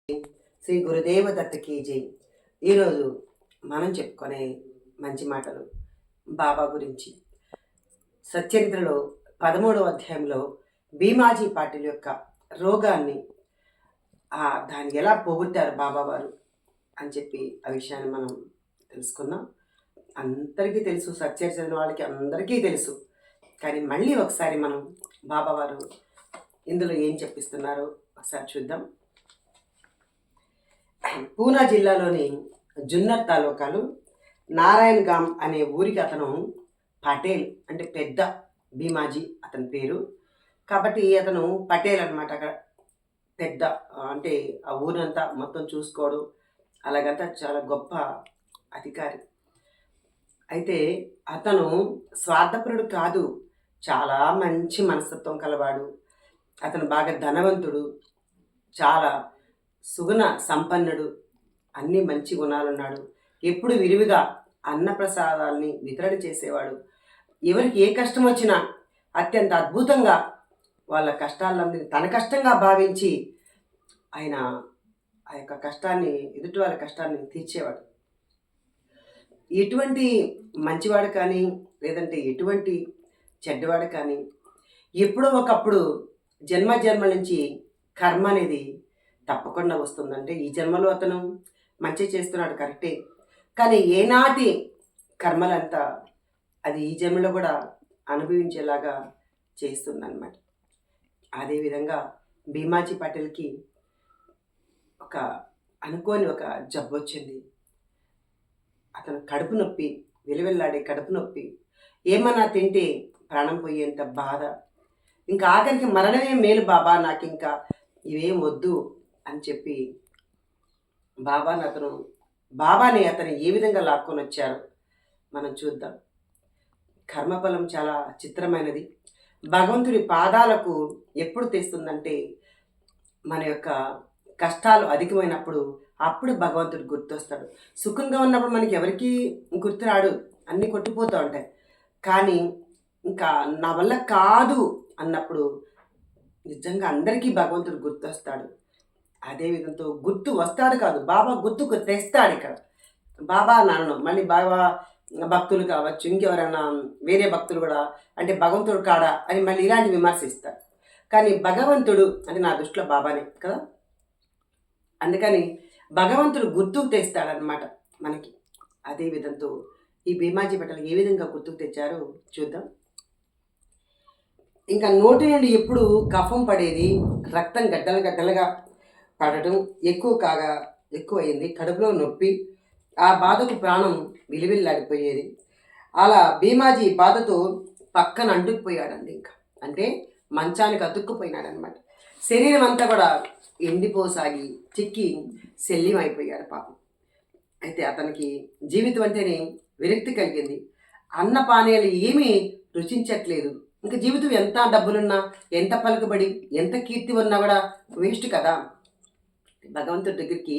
శ్రీ గురుదేవ దత్తకి జై. ఈరోజు మనం చెప్పుకునే మంచి మాటలు బాబా గురించి. సచ్చరిత్రలో 13వ అధ్యాయంలో భీమాజీ పాటిల్ యొక్క రోగాన్ని దాన్ని ఎలా పోగొట్టారు బాబావారు అని చెప్పి ఆ విషయాన్ని మనం తెలుసుకుందాం. అందరికీ తెలుసు, సచ్చరిత్ర వాళ్ళకి అందరికీ తెలుసు. కానీ మళ్ళీ ఒకసారి మనం బాబావారు ఇందులో ఏం చెప్పిస్తున్నారో ఒకసారి చూద్దాం. పూనా జిల్లాలోని జున్నర్ తాలూకాలు నారాయణగామ్ అనే ఊరికి అతను పటేల్ అంటే పెద్ద భీమాజీ అతని పేరు కాబట్టి అతను పటేల్ అనమాట. అక్కడ పెద్ద అంటే ఆ ఊరంతా మొత్తం చూసుకోవడం అలాగంతా చాలా గొప్ప అధికారి. అయితే అతను స్వార్థపరుడు కాదు, చాలా మంచి మనస్తత్వం కలవాడు. అతను బాగా ధనవంతుడు, చాలా సుగుణ సంపన్నుడు, అన్ని మంచి గుణాలున్నాడు. ఎప్పుడు విరివిగా అన్నప్రసాదాల్ని వితరణ చేసేవాడు. ఎవరికి ఏ కష్టం వచ్చినా అత్యంత అద్భుతంగా వాళ్ళ కష్టాలందరినీ తన కష్టంగా భావించి ఆయన ఆ యొక్క కష్టాన్ని, ఎదుటి వాళ్ళ కష్టాన్ని తీర్చేవాడు. ఎటువంటి మంచివాడు కానీ లేదంటే ఎటువంటి చెడ్డవాడు కానీ ఎప్పుడో ఒకప్పుడు జన్మ నుంచి కర్మ అనేది తప్పకుండా వస్తుందంటే ఈ జన్మలో అతను మంచి చేస్తున్నాడు కరెక్టే, కానీ ఏనాటి కర్మలంతా అది ఈ జన్మలో కూడా అనుభవించేలాగా చేస్తుందన్నమాట. అదేవిధంగా భీమాజీ పటేల్కి ఒక అనుకోని ఒక జబ్బు వచ్చింది. అతను కడుపు నొప్పి, విలువెల్లాడే కడుపు నొప్పి, ఏమన్నా తింటే ప్రాణం పోయేంత బాధ. ఇంకా ఆఖరికి మరణమే మేలు బాబా, నాకు ఇంకా ఇవేం వద్దు అని చెప్పి బాబాని అతను ఏ విధంగా లాక్కొని వచ్చారో మనం చూద్దాం. కర్మఫలం చాలా చిత్రమైనది. భగవంతుడి పాదాలకు ఎప్పుడు తెస్తుందంటే మన యొక్క కష్టాలు అధికమైనప్పుడు, అప్పుడు భగవంతుడు గుర్తొస్తాడు. సుఖంగా ఉన్నప్పుడు మనకి ఎవరికి గుర్తురాడు, అన్నీ కొట్టిపోతూ ఉంటాయి. కానీ ఇంకా నా వల్ల కాదు అన్నప్పుడు నిజంగా అందరికీ భగవంతుడు గుర్తొస్తాడు. అదే విధంతో గుర్తు వస్తాడు కాదు, బాబా గుర్తుకు తెస్తాడు. ఇక్కడ బాబా నాన్న మళ్ళీ బాబా భక్తులు కావచ్చు, ఇంకెవరైనా వేరే భక్తులు కూడా అంటే భగవంతుడు కాడా అని మళ్ళీ ఇలాంటి విమర్శిస్తారు. కానీ భగవంతుడు అంటే నా దృష్టిలో బాబానే కదా. అందుకని భగవంతుడు గుర్తుకు తెస్తాడనమాట మనకి. అదే విధంతో ఈ భీమాజీ పటేల్ ఏ విధంగా గుర్తుకు తెచ్చారో చూద్దాం. ఇంకా నోటి నుండి ఎప్పుడు కఫం పడేది, రక్తం గడ్డలుగా పడటం ఎక్కువైంది, కడుపులో నొప్పి, ఆ బాధకు ప్రాణం విలువిల్లాడిపోయేది. అలా భీమాజీ బాధతో పక్కన అంటుకుపోయాడండి. ఇంకా అంటే మంచానికి అతుక్కుపోయినాడనమాట. శరీరం అంతా కూడా ఎండిపోసాగి చిక్కి శల్యం అయిపోయాడు పాపం. అయితే అతనికి జీవితం అంటేనే విరక్తి కలిగింది. అన్నపానీయాలు ఏమీ రుచించట్లేదు. ఇంకా జీవితం ఎంత డబ్బులున్నా, ఎంత పలుకుబడి, ఎంత కీర్తి ఉన్నా కూడా వేస్ట్ కదా. భగవంతుడి దగ్గరికి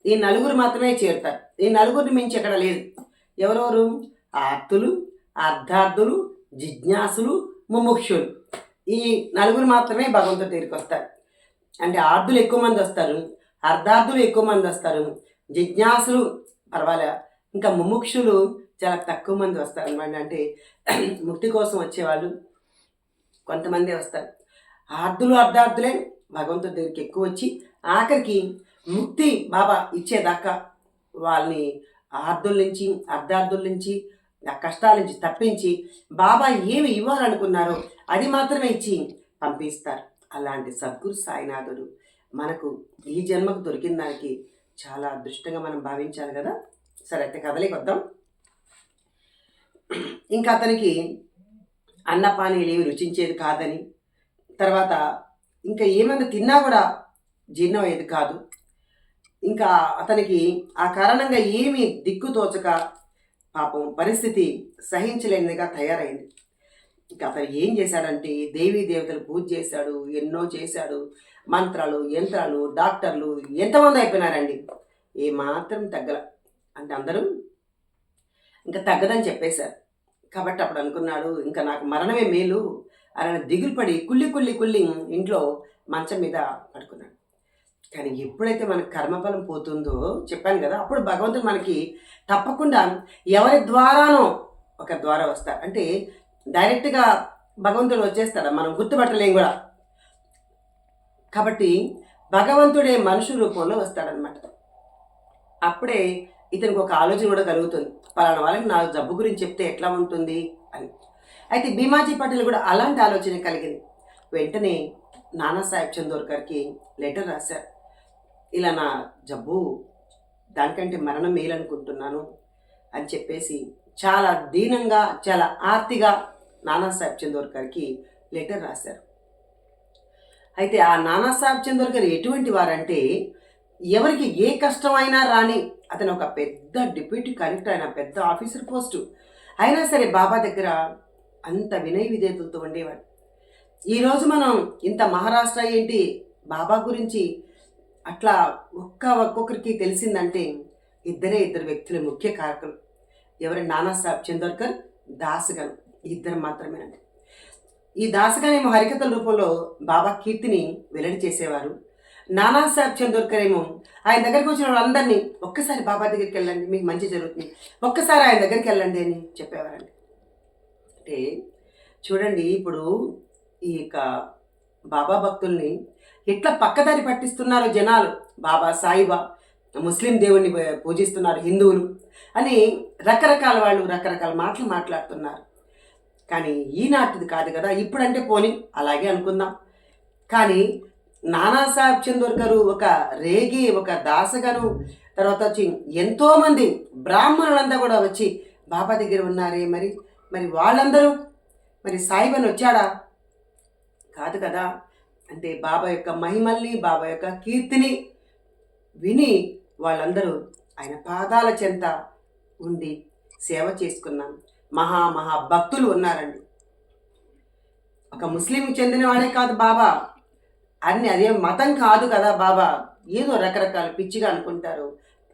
ఈ నలుగురు మాత్రమే చేరుతారు. ఈ నలుగురిని మించి ఎక్కడ లేదు. ఎవరెవరు? ఆర్తులు, అర్ధార్థులు, జిజ్ఞాసులు, ముముక్షులు. ఈ నలుగురు మాత్రమే భగవంతుడి దగ్గరికి వస్తారు. అంటే ఆర్ధులు ఎక్కువ మంది వస్తారు, అర్ధార్థులు ఎక్కువ మంది వస్తారు, జిజ్ఞాసులు పర్వాలే, ఇంకా ముముక్షులు చాలా తక్కువ మంది వస్తారు అనమాట. అంటే ముక్తి కోసం వచ్చేవాళ్ళు కొంతమంది వస్తారు. ఆర్ధులు అర్ధార్థులే భగవంతుడి దగ్గరికి ఎక్కువ వచ్చి ఆఖరికి ముక్తి బాబా ఇచ్చేదాకా వాళ్ళని ఆర్ధుల నుంచి అర్ధార్థుల నుంచి ఆ కష్టాల నుంచి తప్పించి బాబా ఏమి ఇవ్వాలనుకున్నారో అది మాత్రమే ఇచ్చి పంపిస్తారు. అలాంటి సద్గురు సాయినాథుడు మనకు ఈ జన్మకు దొరికిన దానికి చాలా అదృష్టంగా మనం భావించాలి కదా. సరే, అయితే కథలోకి వద్దాం. ఇంకా అతనికి అన్నపానీలు ఏమి రుచించేది కాదని, తర్వాత ఇంకా ఏమైనా తిన్నా కూడా జీర్ణం అయ్యేది కాదు. ఇంకా అతనికి ఆ కారణంగా ఏమీ దిక్కుతోచక పాపం పరిస్థితి సహించలేనిదిగా తయారైంది. ఇంకా అతను ఏం చేశాడంటే దేవీ దేవతలు పూజ చేశాడు, ఎన్నో చేశాడు, మంత్రాలు, యంత్రాలు, డాక్టర్లు ఎంతమంది అయిపోయినారండి, ఏమాత్రం తగ్గల. అంటే అందరూ ఇంకా తగ్గదని చెప్పేశారు. కాబట్టి అప్పుడు అనుకున్నాడు, ఇంకా నాకు మరణమే మేలు అని దిగులు పడి కుళ్ళి ఇంట్లో మంచం మీద పడుకున్నాడు. కానీ ఎప్పుడైతే మనకు కర్మఫలం పోతుందో చెప్పాను కదా, అప్పుడు భగవంతుడు మనకి తప్పకుండా ఎవరి ద్వారానో ఒక ద్వారా వస్తారు. అంటే డైరెక్ట్గా భగవంతుడు వచ్చేస్తాడు, మనం గుర్తుపట్టలేం కూడా. కాబట్టి భగవంతుడే మనుషు రూపంలో వస్తాడనమాట. అప్పుడే ఇతనికి ఒక ఆలోచన కూడా కలుగుతుంది, పలానా వాళ్ళకి నా జబ్బు గురించి చెప్తే ఎట్లా ఉంటుంది అని. అయితే భీమాజీ పటేల్ కూడా అలాంటి ఆలోచన కలిగింది. వెంటనే నానాసాహెబ్ చందోర్కర్కి లెటర్ రాశారు, ఇలా నా జబ్బు దానికంటే మరణం మేలనుకుంటున్నాను అని చెప్పేసి చాలా దీనంగా చాలా ఆర్తిగా నానాసాహెబ్ చందోర్కర్కి లెటర్ రాశారు. అయితే ఆ నానాసాహెబ్ చందోర్కర్ ఎటువంటి వారంటే, ఎవరికి ఏ కష్టమైనా రాని, అతను ఒక పెద్ద డిప్యూటీ కలెక్టర్, అయిన పెద్ద ఆఫీసర్ పోస్టు అయినా సరే బాబా దగ్గర అంత వినయ విధేయతలతో ఉండేవాడు. ఈరోజు మనం ఇంత మహారాష్ట్ర ఏంటి బాబా గురించి అట్లా ఒక్కొక్కరికి తెలిసిందంటే ఇద్దరు వ్యక్తులు ముఖ్య కారకులు. ఎవరు? నానాసాహెబ్ చందోర్కర్, దాసగన్, ఇద్దరు మాత్రమేనండి. ఈ దాసగన్ ఏమో హరికథల రూపంలో బాబా కీర్తిని వెల్లడి చేసేవారు. నానాసాహెబ్ చందోర్కర్ ఏమో ఆయన దగ్గరికి వచ్చిన వాళ్ళందరినీ ఒక్కసారి బాబా దగ్గరికి వెళ్ళండి, మీకు మంచి జరుగుతుంది, ఒక్కసారి ఆయన దగ్గరికి వెళ్ళండి అని చెప్పేవారండి. అంటే చూడండి, ఇప్పుడు ఈ యొక్క బాబా భక్తుల్ని ఎట్లా పక్కదారి పట్టిస్తున్నారో జనాలు. బాబా సాయిబా, ముస్లిం దేవుణ్ణి పూజిస్తున్నారు హిందువులు అని రకరకాల వాళ్ళు రకరకాల మాటలు మాట్లాడుతున్నారు. కానీ ఈనాటిది కాదు కదా, ఇప్పుడంటే పోనీ అలాగే అనుకుందాం. కానీ నానాసాహెబ్ చందోర్కర్ ఒక రేగి, ఒక దాసగను, తర్వాత వచ్చి ఎంతోమంది బ్రాహ్మణులంతా కూడా వచ్చి బాబా దగ్గర ఉన్నారే. మరి వాళ్ళందరూ మరి సాయిబని వచ్చాడా? కాదు కదా. అంటే బాబా యొక్క మహిమల్ని, బాబా యొక్క కీర్తిని విని వాళ్ళందరూ ఆయన పాదాల చెంత ఉండి సేవ చేసుకున్నాం మహా భక్తులు ఉన్నారండి. ఒక ముస్లింకి చెందినవాడే కాదు బాబా, అదే మతం కాదు కదా బాబా. ఏదో రకరకాల పిచ్చిగా అనుకుంటారు,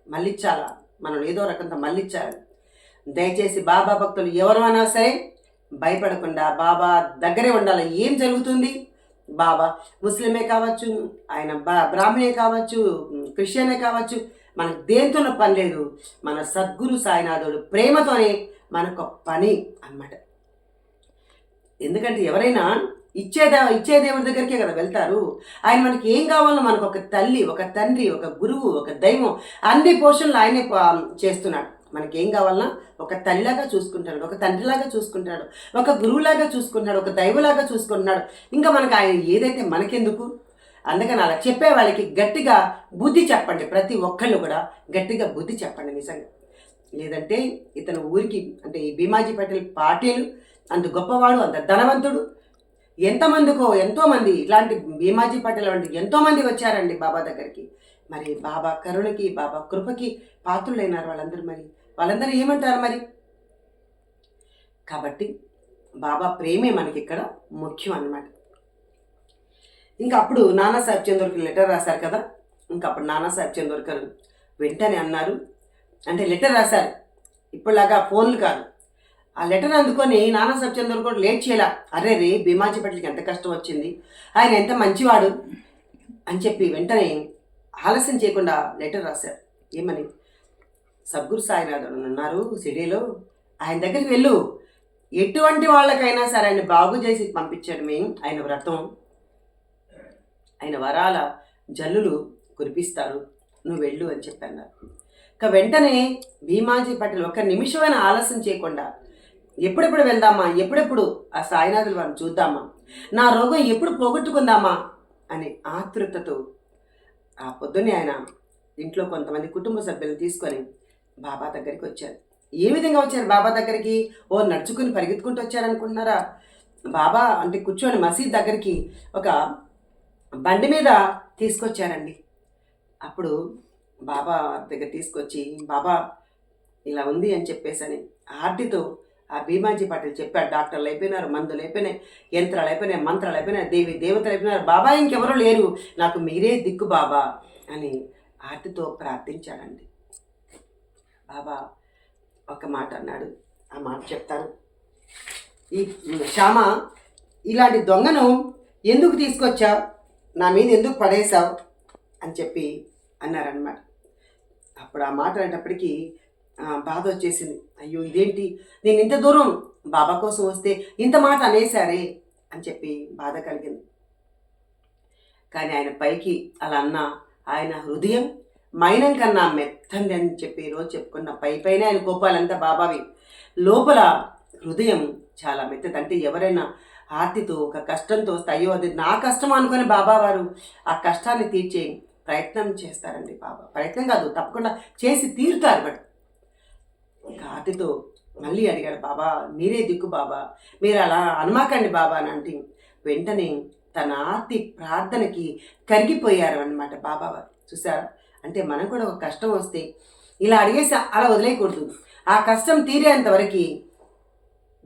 మళ్ళిచ్చాలా, మనం ఏదో రకంగా మళ్ళిచ్చాలి. దయచేసి బాబా భక్తులు ఎవరైనా సరే భయపడకుండా బాబా దగ్గరే ఉండాలి. ఏం జరుగుతుంది, బాబా ముస్లిమే కావచ్చు, ఆయన బ్రాహ్మణే కావచ్చు, క్రిస్టియనే కావచ్చు, మనకు దేంతోనో పని లేదు. మన సద్గురు సాయినాథుడు ప్రేమతోనే మనకు పని అన్నమాట. ఎందుకంటే ఎవరైనా ఇచ్చే దేవుడి దగ్గరికే కదా వెళ్తారు. ఆయన మనకి ఏం కావాలో, మనకు ఒక తల్లి, ఒక తండ్రి, ఒక గురువు, ఒక దైవం, అన్ని పోషణలు ఆయనే చేస్తున్నాడు. మనకి ఏం కావాలన్నా ఒక తల్లిలాగా చూసుకుంటాడు, ఒక తండ్రిలాగా చూసుకుంటాడు, ఒక గురువులాగా చూసుకుంటాడు, ఒక దైవలాగా చూసుకుంటున్నాడు. ఇంకా మనకు ఆయన ఏదైతే మనకెందుకు? అందుకని అలా చెప్పే వాళ్ళకి గట్టిగా బుద్ధి చెప్పండి. ప్రతి ఒక్కళ్ళు కూడా గట్టిగా బుద్ధి చెప్పండి నిజంగా. లేదంటే ఇతను ఊరికి, అంటే ఈ భీమాజీ పటేల్ పార్టీలు అంత గొప్పవాడు, అంత ధనవంతుడు, ఎంతోమంది ఇట్లాంటి భీమాజీ పటేల్ వంటి ఎంతోమంది వచ్చారండి బాబా దగ్గరికి. మరి బాబా కరుణకి, బాబా కృపకి పాత్రులైనారు వాళ్ళందరూ. వాళ్ళందరూ ఏమంటారు మరి? కాబట్టి బాబా ప్రేమే మనకి ఇక్కడ ముఖ్యం అన్నమాట. ఇంకా అప్పుడు నానాసాహెబ్ చందోర్కర్ లెటర్ రాశారు కదా, ఇంకా అప్పుడు నానాసాహెబ్ చందోర్కర్ వెంటనే అన్నారు, అంటే లెటర్ రాశారు, ఇప్పుడులాగా ఫోన్లు కాదు. ఆ లెటర్ అందుకొని నానాసాహెబ్ చందోర్కర్ లేట్ చేయాల, అరే రే భీమాజీ పటేల్కి ఎంత కష్టం వచ్చింది, ఆయన ఎంత మంచివాడు అని చెప్పి వెంటనే ఆలస్యం చేయకుండా లెటర్ రాశారు. ఏమని? సద్గురు సాయినాథుడు ఉన్నారు సిటీలో, ఆయన దగ్గరికి వెళ్ళు, ఎటువంటి వాళ్ళకైనా సరే ఆయన బాగు చేసి పంపించడమే ఆయన వ్రతం, ఆయన వరాల జల్లులు కురిపిస్తారు, నువ్వు వెళ్ళు అని చెప్పాను. ఇక వెంటనే భీమాజీ పటేల్ ఒక్క నిమిషమైన ఆలస్యం చేయకుండా, ఎప్పుడెప్పుడు వెళ్దామా, ఎప్పుడెప్పుడు ఆ సాయినాథులు వారిని చూద్దామా, నా రోగం ఎప్పుడు పోగొట్టుకుందామా అని ఆతృతతో ఆ పొద్దున్నే ఆయన ఇంట్లో కొంతమంది కుటుంబ సభ్యులను తీసుకొని బాబా దగ్గరికి వచ్చారు. ఏ విధంగా వచ్చారు బాబా దగ్గరికి? నడుచుకుని పరిగెత్తుకుంటూ వచ్చారనుకుంటున్నారా? బాబా అంటే కూర్చొని మసీద్ దగ్గరికి ఒక బండి మీద తీసుకొచ్చారండి. అప్పుడు బాబా దగ్గర తీసుకొచ్చి, బాబా ఇలా ఉంది అని చెప్పేసని ఆర్తితో ఆ భీమాజీ పటేల్ చెప్పాడు. డాక్టర్లు అయిపోయినారు, మందులు అయిపోయినాయి, యంత్రాలు అయిపోయినాయి, మంత్రాలు అయిపోయినాయి, దేవతలు అయిపోయినారు, బాబా ఇంకెవరూ లేరు, నాకు మీరే దిక్కు బాబా అని ఆర్తితో ప్రార్థించాడండి. బాబా ఒక మాట అన్నాడు, ఆ మాట చెప్తాను. ఈ శ్యామ, ఇలాంటి దొంగను ఎందుకు తీసుకొచ్చావు, నా మీద ఎందుకు పడేశావు అని చెప్పి అన్నారనమాట. అప్పుడు ఆ మాట అనేటప్పటికీ బాధ వచ్చేసింది. అయ్యో ఇదేంటి, నేను ఇంత దూరం బాబా కోసం వస్తే ఇంత మాట అనేసారే అని చెప్పి బాధ కలిగింది. కానీ ఆయన పైకి అలా అన్న ఆయన హృదయం మైనం కన్నా మెత్తంది అని చెప్పి రోజు చెప్పుకున్న పైన ఆయన కోపాలంతా బాబావి, లోపల హృదయం చాలా మెత్తది. అంటే ఎవరైనా ఆర్తితో ఒక కష్టంతో వస్తే అయ్యో అది నా కష్టం అనుకుని బాబా వారు ఆ కష్టాన్ని తీర్చే ప్రయత్నం చేస్తారండి. బాబా ప్రయత్నం కాదు, తప్పకుండా చేసి తీరుతారు. బట్ ఆర్తితో మళ్ళీ అడిగాడు, బాబా మీరే దిక్కు బాబా, మీరు అలా అనమాకండి బాబా అని అంటే వెంటనే తన ఆర్తి ప్రార్థనకి కరిగిపోయారు అన్నమాట బాబావారు. చూసారా, అంటే మనం కూడా ఒక కష్టం వస్తే ఇలా అడిగేసి అలా వదిలేయకూడదు. ఆ కష్టం తీరేంత వరకు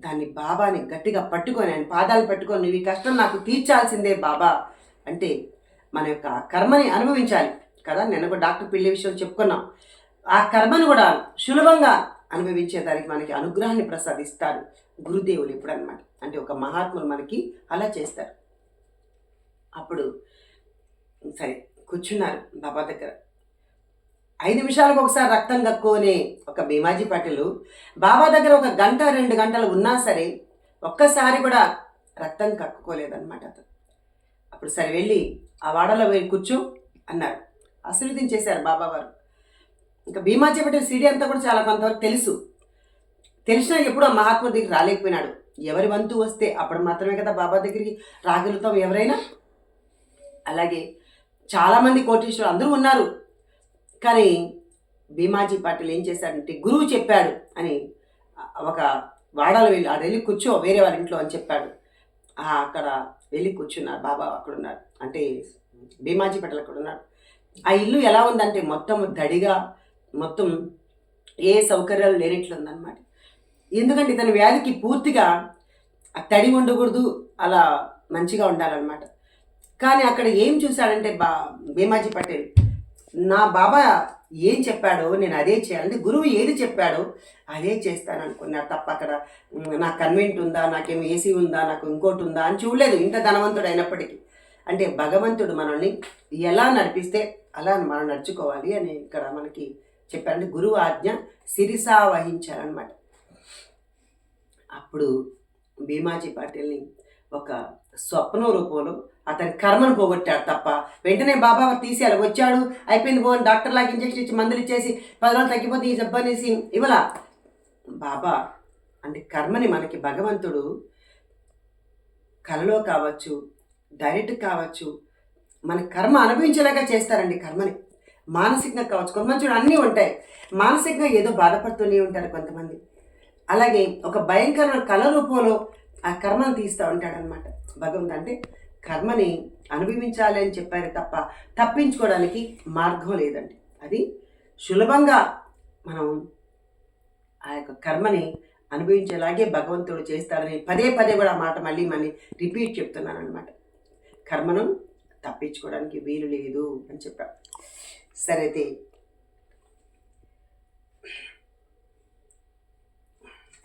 దాన్ని బాబాని గట్టిగా పట్టుకొని ఆయన పాదాలు పట్టుకొని నువ్వు ఈ కష్టం నాకు తీర్చాల్సిందే బాబా అంటే మన యొక్క కర్మని అనుభవించాలి కదా. నిన్న కూడా డాక్టర్ పిల్లి విషయం చెప్పుకున్నాం. ఆ కర్మను కూడా సులభంగా అనుభవించేదానికి మనకి అనుగ్రహాన్ని ప్రసాదిస్తారు గురుదేవులు ఎప్పుడన్నమాట. అంటే ఒక మహాత్ములు మనకి అలా చేస్తారు. అప్పుడు సరే కూర్చున్నారు బాబా దగ్గర. 5 నిమిషాలకు ఒకసారి రక్తం కక్కునే ఒక భీమాజీ పాటిల్ బాబా దగ్గర 1 గంట 2 గంటలు ఉన్నా సరే ఒక్కసారి కూడా రక్తం కక్కుకోలేదన్నమాట అతను. అప్పుడు సరే వెళ్ళి ఆ వాడలో వెళ్ళి కూర్చో అన్నారు. ఆశీర్వదించేశారు బాబావారు. ఇంకా భీమాజీ పాటిల్ సిడి అంతా కూడా చాలా కొంతవరకు తెలిసినా ఎప్పుడు ఆ మహాత్ముడి దగ్గరికి రాలేకపోయినాడు. ఎవరి వంతు వస్తే అప్పుడు మాత్రమే కదా బాబా దగ్గరికి రాగలుగుతాం ఎవరైనా. అలాగే చాలామంది కోటీశ్వరులు అందరూ ఉన్నారు. కానీ భీమాజీ పాటిల్ ఏం చేశాడంటే గురువు చెప్పాడు అని ఒక వాడాలో వెళ్ళి అది వెళ్ళి కూర్చో వేరే వారి ఇంట్లో అని చెప్పాడు. అక్కడ వెళ్ళి కూర్చున్నారు బాబా. అక్కడ ఉన్నారు, అంటే భీమాజీ పాటిల్ అక్కడ ఉన్నాడు. ఆ ఇల్లు ఎలా ఉందంటే మొత్తం దడిగా, మొత్తం ఏ సౌకర్యాలు లేనట్లుందనమాట. ఎందుకంటే ఇతని వ్యాధికి పూర్తిగా తడి ఉండకూడదు, అలా మంచిగా ఉండాలన్నమాట. కానీ అక్కడ ఏం చూశాడంటే భీమాజీ పాటిల్ నా బాబా ఏం చెప్పాడో నేను అదే చేయాలంటే గురువు ఏది చెప్పాడో అదే చేస్తాను అనుకున్నాడు తప్ప అక్కడ నాకు కన్వెంట్ ఉందా, నాకేమో ఏసీ ఉందా, నాకు ఇంకోటి ఉందా అని చూడలేదు. ఇంత ధనవంతుడు అయినప్పటికీ అంటే భగవంతుడు మనల్ని ఎలా నడిపిస్తే అలా మనం నడుచుకోవాలి అని ఇక్కడ మనకి చెప్పారంటే గురువు ఆజ్ఞ శిరసా వహించారనమాట. అప్పుడు భీమాజీ పాటిల్ని ఒక స్వప్న రూపంలో అతని కర్మను పోగొట్టాడు తప్ప వెంటనే బాబా తీసేయాలి. వచ్చాడు అయిపోయింది పోని డాక్టర్ లాగా ఇంజక్షన్ ఇచ్చి మందులు ఇచ్చేసి 10 రోజులు తగ్గిపోతే ఈ జబ్బు అనేసి ఇవ్వలా. బాబా అంటే కర్మని మనకి భగవంతుడు కలలో కావచ్చు, డైరెక్ట్ కావచ్చు, మన కర్మ అనుభవించేలాగా చేస్తారండి. కర్మని మానసికంగా కావచ్చు, కొంతమంది చూడ అన్నీ ఉంటాయి, మానసికంగా ఏదో బాధపడుతూనే ఉంటారు కొంతమంది. అలాగే ఒక భయంకరమైన కళ రూపంలో ఆ కర్మను తీస్తూ ఉంటాడనమాట భగవంతుడు. అంటే కర్మని అనుభవించాలి అని చెప్పారు తప్ప తప్పించుకోవడానికి మార్గం లేదండి. అది సులభంగా మనం ఆ యొక్క కర్మని అనుభవించేలాగే భగవంతుడు చేస్తాడని పదే కూడా ఆ మాట మళ్ళీ రిపీట్ చెప్తున్నాను అనమాట. కర్మను తప్పించుకోవడానికి వీలు లేదు అని చెప్పారు. సరే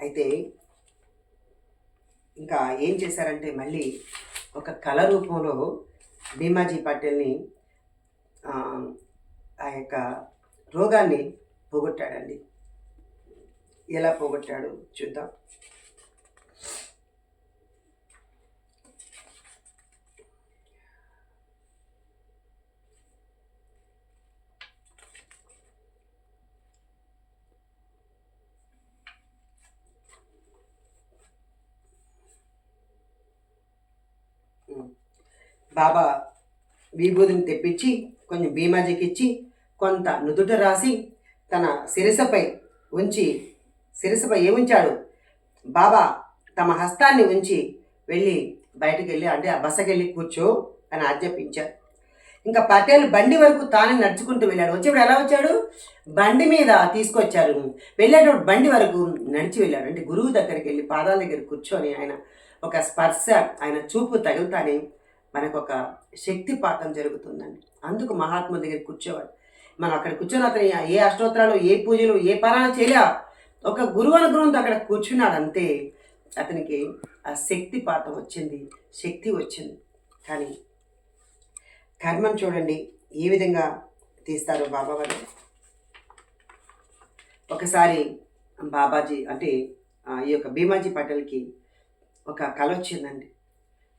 అయితే ఇంకా ఏం చేశారంటే మళ్ళీ ఒక కళ రూపంలో భీమాజీ పాటిల్ని ఆ యొక్క రోగాన్ని పోగొట్టాడండి. ఎలా పోగొట్టాడు చూద్దాం. బాబా విభూతిని తెప్పించి కొంచెం భీమాజీకి ఇచ్చి కొంత నుదుట రాసి తన శిరసపై ఉంచి, శిరసపై ఏముంచాడు బాబా తమ హస్తాన్ని ఉంచి వెళ్ళి బయటకు వెళ్ళి అంటే ఆ బసకెళ్ళి కూర్చో అని ఆజ్ఞాపించారు. ఇంకా పటేల్ బండి వరకు తానే నడుచుకుంటూ వెళ్ళాడు. వచ్చేప్పుడు ఎలా వచ్చాడు, బండి మీద తీసుకొచ్చారు. వెళ్ళేటప్పుడు బండి వరకు నడిచి వెళ్ళాడు. అంటే గురువు దగ్గరికి వెళ్ళి పాదాల దగ్గర కూర్చొని ఆయన ఒక స్పర్శ, ఆయన చూపు తగులుతానే మనకు ఒక శక్తిపాతం జరుగుతుందండి. అందుకు మహాత్ముల దగ్గర కూర్చోవాడు. మనం అక్కడ కూర్చొని అతను ఏ అష్టోత్తరాలు, ఏ పూజలు, ఏ పారాయణ చేయలే, ఒక గురువు అనుగ్రహంతో అక్కడ కూర్చున్నాడు అంతే. అతనికి ఆ శక్తిపాతం వచ్చింది, శక్తి వచ్చింది. కానీ కర్మను చూడండి ఏ విధంగా తీస్తారు బాబా వారు. ఒకసారి బాబాజీ అంటే ఈ యొక్క భీమాజీ పటేల్కి ఒక కళ వచ్చిందండి.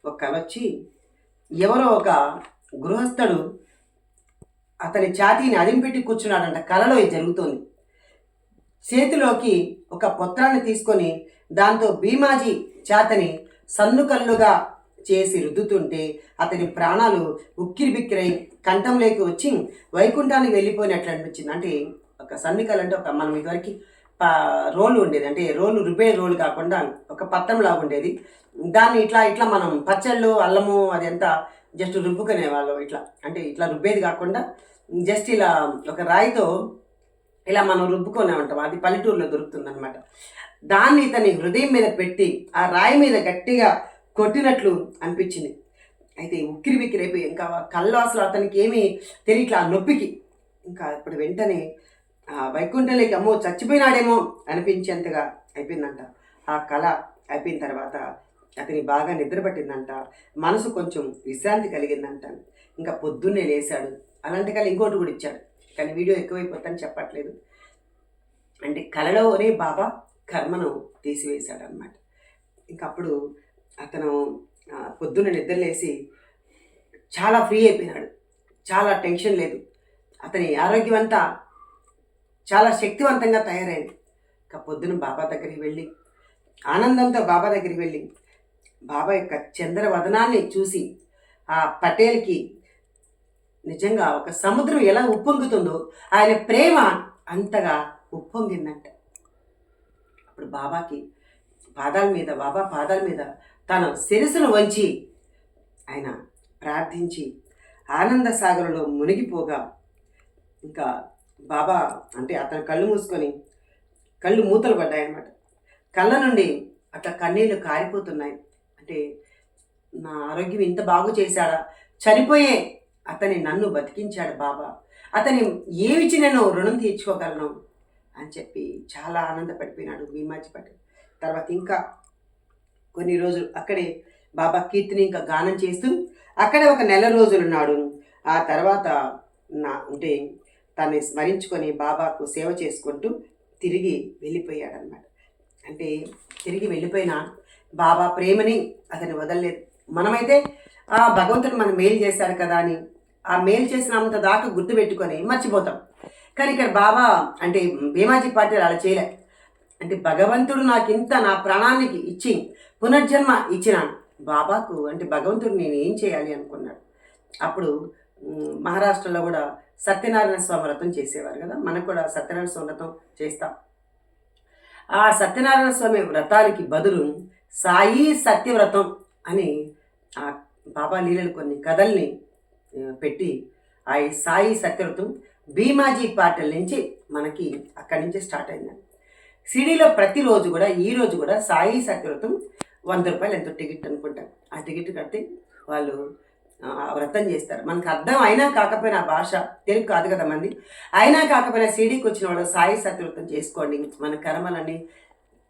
ఒక కళ వచ్చి ఎవరో ఒక గృహస్థుడు అతని ఛాతీని అదింపెట్టి కూర్చున్నాడంట. కళలో ఇది జరుగుతోంది. చేతిలోకి ఒక పొత్రాన్ని తీసుకొని దాంతో భీమాజీ ఛాతని సన్నుకల్లుగా చేసి రుద్దుతుంటే అతని ప్రాణాలు ఉక్కిరి బిక్కిరై కంఠంలోకి వచ్చి వైకుంఠానికి వెళ్ళిపోయినట్లు అనిపించింది. అంటే ఒక సన్నికలు అంటే ఒక మనం ఇదివరకు రోలు ఉండేది, అంటే రోలు రుబ్బే రోలు కాకుండా ఒక పత్రంలాగా ఉండేది. దాన్ని ఇట్లా ఇట్లా మనం పచ్చళ్ళు అల్లము అదంతా జస్ట్ రుబ్బుకునే వాళ్ళు. ఇట్లా అంటే ఇట్లా రుబ్బేది కాకుండా జస్ట్ ఇలా ఒక రాయితో ఇలా మనం రుబ్బుకొనే ఉంటాం. అది పల్లెటూరులో దొరుకుతుంది అనమాట. దాన్ని ఇతని హృదయం మీద పెట్టి ఆ రాయి మీద గట్టిగా కొట్టినట్లు అనిపించింది. అయితే ఉక్కిరి బిక్కిరి అయిపోయి ఇంకా కళ్ళు అసలు అతనికి ఏమీ తెలియట్లా ఆ నొప్పికి. ఇంకా ఇప్పుడు వెంటనే వైకుంఠంలోకి అమ్మో చచ్చిపోయినాడేమో అనిపించేంతగా అయిపోయిందంట. ఆ కళ అయిపోయిన తర్వాత అతని బాగా నిద్ర పట్టిందంట. మనసు కొంచెం విశ్రాంతి కలిగిందంట. ఇంకా పొద్దున్నే లేచాడు. అలాంటి కళ ఇంకోటి కూడా ఇచ్చాడు, కానీ వీడియో ఎక్కువైపోతుందని చెప్పట్లేదు. అంటే కళలోనే బాబా కర్మను తీసివేశాడు అనమాట. ఇంకప్పుడు అతను పొద్దున్న నిద్రలేసి చాలా ఫ్రీ అయిపోయినాడు. చాలా టెన్షన్ లేదు. అతని ఆరోగ్యం అంతా చాలా శక్తివంతంగా తయారైంది. ఇంకా పొద్దున బాబా దగ్గరికి వెళ్ళి ఆనందంతో బాబా దగ్గరికి వెళ్ళి బాబా యొక్క చంద్రవదనాన్ని చూసి ఆ పటేల్కి నిజంగా ఒక సముద్రం ఎలా ఉప్పొంగుతుందో ఆయన ప్రేమ అంతగా ఉప్పొంగిందంట. అప్పుడు బాబా పాదాల మీద తన శిరస్సును వంచి ఆయన ప్రార్థించి ఆనంద సాగరంలో మునిగిపోగా ఇంకా బాబా అంటే అతను కళ్ళు మూసుకొని కళ్ళు మూతలు పడ్డాయన్నమాట. కళ్ళ నుండి అట్లా కన్నీళ్ళు కారిపోతున్నాయి. అంటే నా ఆరోగ్యం ఇంత బాగు చేశాడా, చనిపోయే అతని నన్ను బతికించాడు బాబా, అతని ఏమిచ్చి నేను రుణం తీర్చుకోగలను అని చెప్పి చాలా ఆనందపడిపోయినాడు భీమాజీ పటేల్. తర్వాత ఇంకా కొన్ని రోజులు అక్కడే బాబా కీర్తిని ఇంకా గానం చేస్తూ అక్కడే ఒక నెల రోజులు ఉన్నాడు. ఆ తర్వాత అంటే తను స్మరించుకొని బాబాకు సేవ చేసుకుంటూ తిరిగి వెళ్ళిపోయాడనమాట. అంటే తిరిగి వెళ్ళిపోయినా బాబా ప్రేమని అతన్ని వదలలేదు. మనమైతే భగవంతుడు మనం మేలు చేశాడు కదా అని ఆ మేలు చేసినంత దాకా గుర్తుపెట్టుకొని మర్చిపోతాం. కానీ ఇక్కడ బాబా అంటే భీమాజీ పటేల్ అలా చేయలే. అంటే భగవంతుడు నాకింత నా ప్రాణానికి ఇచ్చి పునర్జన్మ ఇచ్చినాను బాబాకు, అంటే భగవంతుడు నేను ఏం చేయాలి అనుకున్నాడు. అప్పుడు మహారాష్ట్రలో కూడా సత్యనారాయణ స్వామి వ్రతం చేసేవారు కదా, మనకు కూడా సత్యనారాయణ స్వామి వ్రతం చేస్తాం. ఆ సత్యనారాయణ స్వామి వ్రతానికి బదులు సాయి సత్యవ్రతం అని ఆ బాబా లీలలు కొన్ని కథల్ని పెట్టి ఆ సాయి సత్యవ్రతం భీమాజీ పటేల్ నుంచి మనకి అక్కడి నుంచి స్టార్ట్ అయిందండి. సిడీలో ప్రతిరోజు కూడా ఈరోజు కూడా సాయి సత్యవ్రతం 100 రూపాయలు ఎంతో టికెట్ అనుకుంటారు. ఆ టికెట్ కడితే వాళ్ళు వ్రతం చేస్తారు. మనకు అర్థం అయినా కాకపోయినా భాష తెలుగు కాదు కదా మంది, అయినా కాకపోయినా సిడీకి వచ్చిన వాళ్ళు సాయి సత్యవ్రతం చేసుకోండి, మన కర్మలన్నీ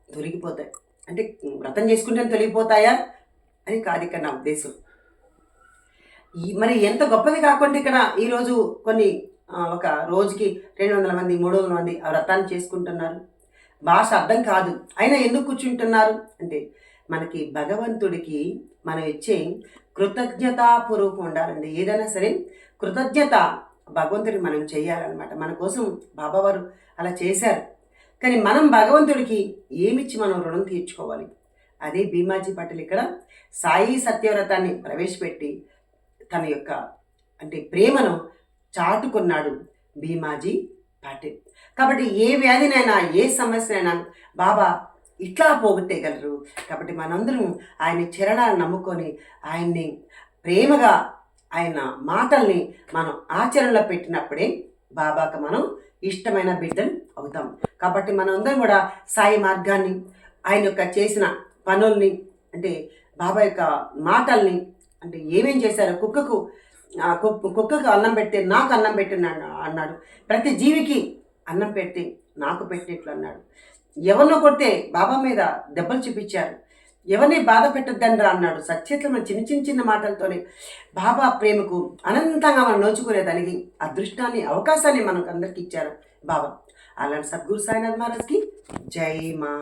తొలగిపోతాయి. అంటే వ్రతం చేసుకుంటే తొలగిపోతాయా అని కాదు ఇక్కడ నా ఉద్దేశం. మరి ఎంత గొప్పది కాకుండా ఇక్కడ ఈరోజు కొన్ని ఒక రోజుకి 200 మంది 300 మంది ఆ వ్రతాన్ని చేసుకుంటున్నారు. భాష అర్థం కాదు అయినా ఎందుకు కూర్చుంటున్నారు అంటే మనకి భగవంతుడికి మనం ఇచ్చే కృతజ్ఞతాపూర్వకం ఉండాలండి. ఏదైనా సరే కృతజ్ఞత భగవంతుడికి మనం చేయాలన్నమాట. మన కోసం బాబావారు అలా చేశారు. కానీ మనం భగవంతుడికి ఏమిచ్చి మనం రుణం తీర్చుకోవాలి. అదే భీమాజీ పటేల్ ఇక్కడ సాయి సత్యవ్రతాన్ని ప్రవేశపెట్టి తన యొక్క అంటే ప్రేమను చాటుకున్నాడు భీమాజీ పటేల్. కాబట్టి ఏ వ్యాధినైనా ఏ సమస్యనైనా బాబా ఇట్లా పోగొట్టేయగలరు. కాబట్టి మనందరం ఆయన చరణాలను నమ్ముకొని ఆయన్ని ప్రేమగా ఆయన మాటల్ని మనం ఆచరణలో పెట్టినప్పుడే బాబాకు మనం ఇష్టమైన బిడ్డలు అవుతాం. కాబట్టి మనందరం కూడా సాయి మార్గాన్ని ఆయన యొక్క చేసిన పనుల్ని అంటే బాబా యొక్క మాటల్ని అంటే ఏమేం చేశారు, కుక్కకు అన్నం పెట్టి నాకు అన్నం పెట్టినాడు అన్నాడు, ప్రతి జీవికి అన్నం పెట్టి నాకు పెట్టినట్లు అన్నాడు. ఎవరినో కొడితే బాబా మీద దెబ్బలు చూపించారు. ఎవరిని బాధ పెట్టొద్దండ్రా అన్నాడు. సచ్చేట్ల మన చిన్న చిన్న చిన్న మాటలతోనే బాబా ప్రేమకు అనంతంగా మనం నోచుకునేదానికి అదృష్టాన్ని అవకాశాన్ని మనకు అందరికి ఇచ్చారు బాబా. అలాంటి సద్గురు సాయినాథ్ మహారాజ్కి జై మా.